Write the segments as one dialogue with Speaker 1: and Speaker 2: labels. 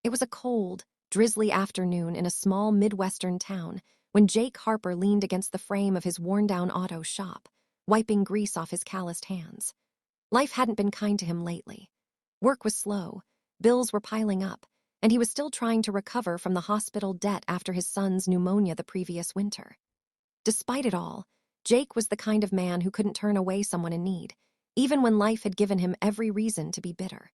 Speaker 1: It was a cold, drizzly afternoon in a small Midwestern town when Jake Harper leaned against the frame of his worn-down auto shop, wiping grease off his calloused hands. Life hadn't been kind to him lately. Work was slow, bills were piling up, and he was still trying to recover from the hospital debt after his son's pneumonia the previous winter. Despite it all, Jake was the kind of man who couldn't turn away someone in need, even when life had given him every reason to be bitter.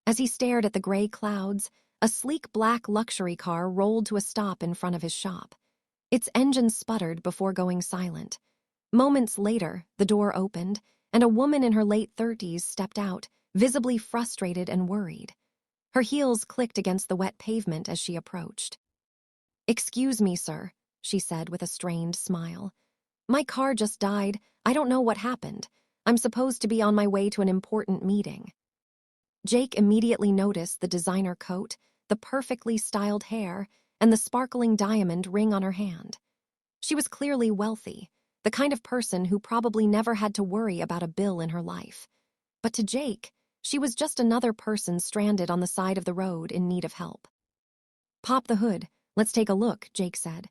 Speaker 1: As he stared at the gray clouds, a sleek black luxury car rolled to a stop in front of his shop. Its engine sputtered before going silent. Moments later, the door opened, and a woman in her late 30s stepped out, visibly frustrated and worried. Her heels clicked against the wet pavement as she approached. "Excuse me, sir," she said with a strained smile. "My car just died. I don't know what happened. I'm supposed to be on my way to an important meeting." Jake immediately noticed the designer coat, the perfectly styled hair, and the sparkling diamond ring on her hand. She was clearly wealthy, the kind of person who probably never had to worry about a bill in her life. But to Jake, she was just another person stranded on the side of the road in need of help. "Pop the hood. Let's take a look," Jake said.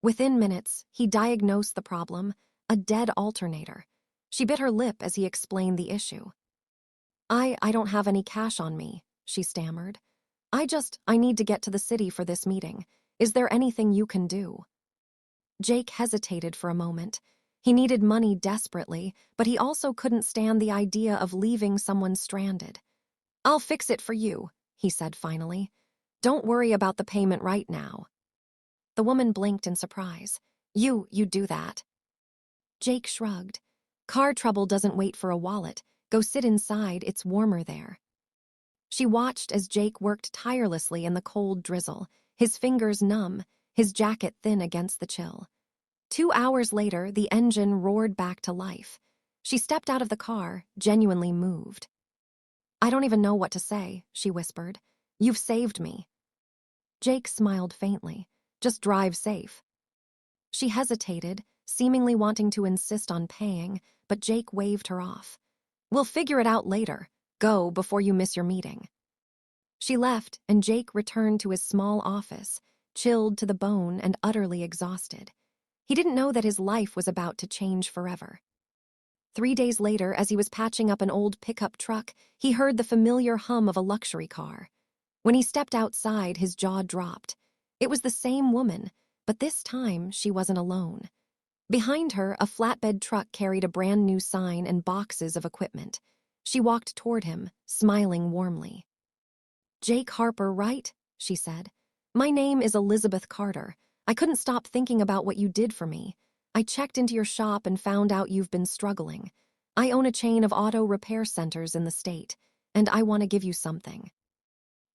Speaker 1: Within minutes, he diagnosed the problem, a dead alternator. She bit her lip as he explained the issue. I don't have any cash on me," she stammered. I need to get to the city for this meeting. Is there anything you can do?" Jake hesitated for a moment. He needed money desperately, but he also couldn't stand the idea of leaving someone stranded. "I'll fix it for you," he said finally. "Don't worry about the payment right now." The woman blinked in surprise. You do that?" Jake shrugged. "Car trouble doesn't wait for a wallet. Go sit inside, it's warmer there." She watched as Jake worked tirelessly in the cold drizzle, his fingers numb, his jacket thin against the chill. 2 hours later, the engine roared back to life. She stepped out of the car, genuinely moved. "I don't even know what to say," she whispered. "You've saved me." Jake smiled faintly. "Just drive safe." She hesitated, seemingly wanting to insist on paying, but Jake waved her off. "We'll figure it out later. Go before you miss your meeting." She left, and Jake returned to his small office, chilled to the bone and utterly exhausted. He didn't know that his life was about to change forever. 3 days later, as he was patching up an old pickup truck, he heard the familiar hum of a luxury car. When he stepped outside, his jaw dropped. It was the same woman, but this time she wasn't alone. Behind her, a flatbed truck carried a brand new sign and boxes of equipment. She walked toward him, smiling warmly. "Jake Harper, right?" she said. "My name is Elizabeth Carter. I couldn't stop thinking about what you did for me. I checked into your shop and found out you've been struggling. I own a chain of auto repair centers in the state, and I want to give you something."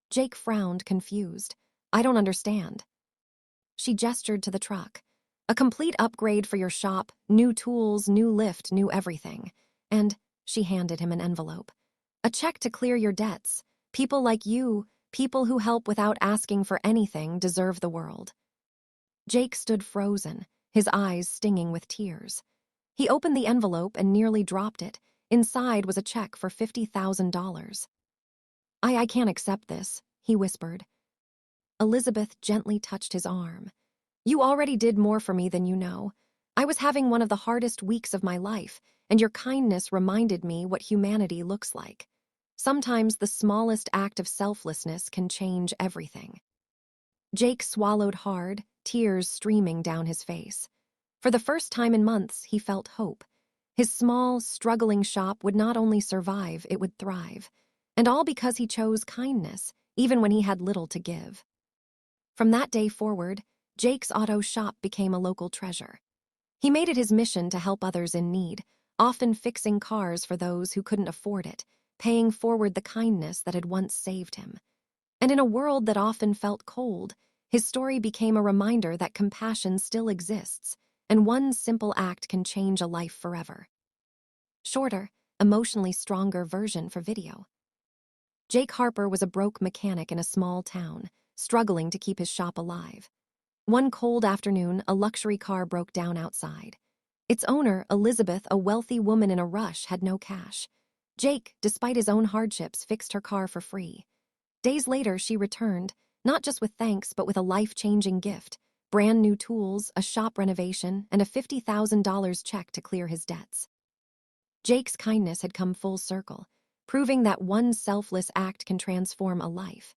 Speaker 1: Jake frowned, confused. "I don't understand." She gestured to the truck. "A complete upgrade for your shop, new tools, new lift, new everything. And," she handed him an envelope, "a check to clear your debts. People like you, people who help without asking for anything, deserve the world." Jake stood frozen, his eyes stinging with tears. He opened the envelope and nearly dropped it. Inside was a check for $50,000. I can't accept this," he whispered. Elizabeth gently touched his arm. "You already did more for me than you know. I was having one of the hardest weeks of my life, and your kindness reminded me what humanity looks like. Sometimes the smallest act of selflessness can change everything." Jake swallowed hard, tears streaming down his face. For the first time in months, he felt hope. His small, struggling shop would not only survive, it would thrive. And all because he chose kindness, even when he had little to give. From that day forward, Jake's auto shop became a local treasure. He made it his mission to help others in need, often fixing cars for those who couldn't afford it, paying forward the kindness that had once saved him. And in a world that often felt cold, his story became a reminder that compassion still exists, and one simple act can change a life forever. Shorter, emotionally stronger version for video. Jake Harper was a broke mechanic in a small town, struggling to keep his shop alive. One cold afternoon, a luxury car broke down outside. Its owner, Elizabeth, a wealthy woman in a rush, had no cash. Jake, despite his own hardships, fixed her car for free. Days later, she returned, not just with thanks, but with a life-changing gift: brand new tools, a shop renovation, and a $50,000 check to clear his debts. Jake's kindness had come full circle, proving that one selfless act can transform a life.